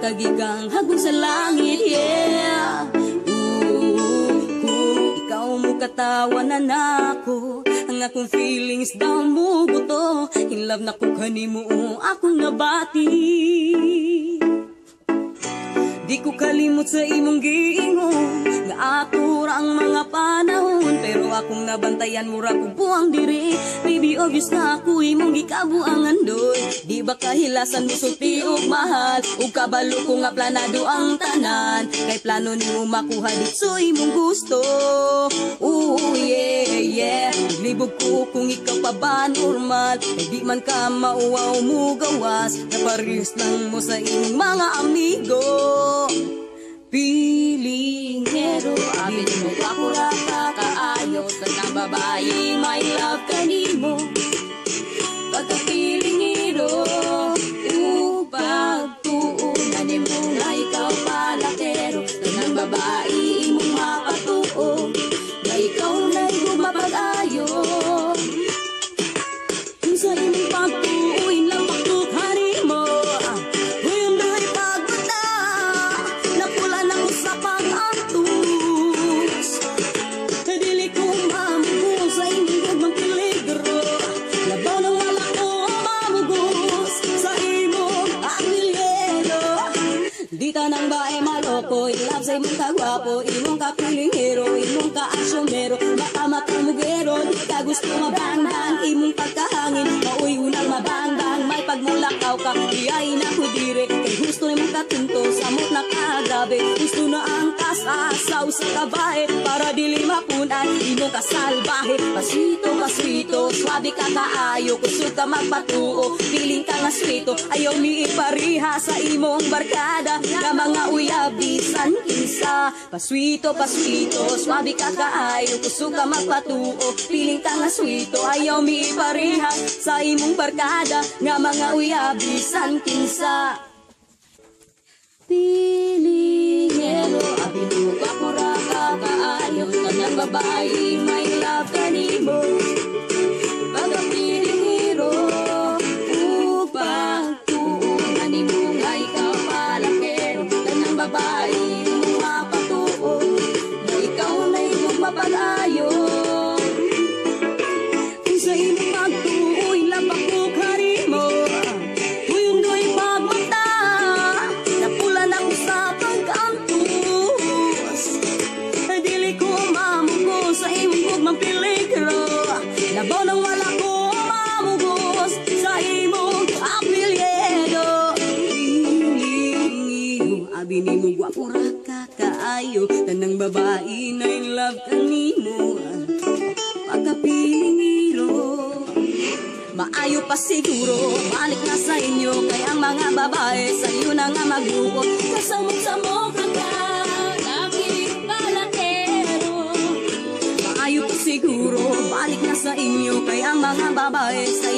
kagigang hagong sa langit, yeah. Ikaw mo katawanan ako, ang akong feelings daw mo buto. In love na ko kanimo akong nabati. Di ko kalimot sa imong giingon nga ato ra ang mga panahon, pero akong nabantayan mura ko buang diri. Baby, obvious na ako imong gikabuangan doy. Di ba kahilasan mo sulti og mahal, ug kabalo ko nga planado ang tanan, kay plano nimo makuha ditso imong gusto. Ooh, yeah, yeah. Libog ko kung ikaw pa ba normal, kay di man ka mauwaw mo gawas, na parehas lang mo sa imong mga amigo. Pilingero, abin mo ako ra kakaayo sa babae, my love kanimo. Pagkapilingero, pagtuunan mo nga ikaw palakero, ng babae imong mapatuo, nga ikaw na ikaw mapag-ayo. Kung sa imong pagtuuin lang pagtukhanin mo, ngayon do'y pagbuta, napulan ako sa pag-antus. Kadili ko mamugo sa imong gagmang peligro, labaw ng wala ko mamugos sa imong akilero. Di ka nang bae maloko, ilap sa imong kagwapo, imong kapilingero, imong ka-asyomero, makamatulugero. Di ka gusto mabandang imong pagkahangin, mauy unang mabandang, may pagmulakaw ka, di ay nakudire. Kay gusto imong katunto, samot na kagabi, gusto na ang kasasaw sa kabae, para dili mapunan imong kasalbahe. Pasito, pasito, swabe ka kaayo, kusog ka magpatuo, piling ka nga swito, ayaw mi ipariha sa imong barkada, nga mga uyabisan kinsa. Paswito, paswito, swabe ka kaayo, kusog ka magpatuo, piling ka nga swito, ayaw mi ipariha sa imong barkada, nga mga uyabisan kinsa. Pilingero, abin mo ako ra kakaayo, tanang babae, my love kanimo. Pagkapilingero, pagtuunan mo nga ikaw palakero, tanang babae imong mapatuo, nga ikaw na imong mapag-ayo. Kung sa imong pagtuoy lang pagtukhanin mo, tuyon do'y pagmata, napulan ako sa pag-antus. Dili ko mamugo sa imong gugmang peligro, labaw nang wala ko mamugos sa imong apelyido. Abi nimo gwapo ra kakaayo, tanang babae na in love kanimo. Pagkapilingiro, maayo pa siguro, balik na sa inyo, kay ang mga babae sa iyo na nga magluko. Kasamok-samok ka ka, aking palakero. Maayo pa siguro, balik na sa inyo, kay ang mga babae sa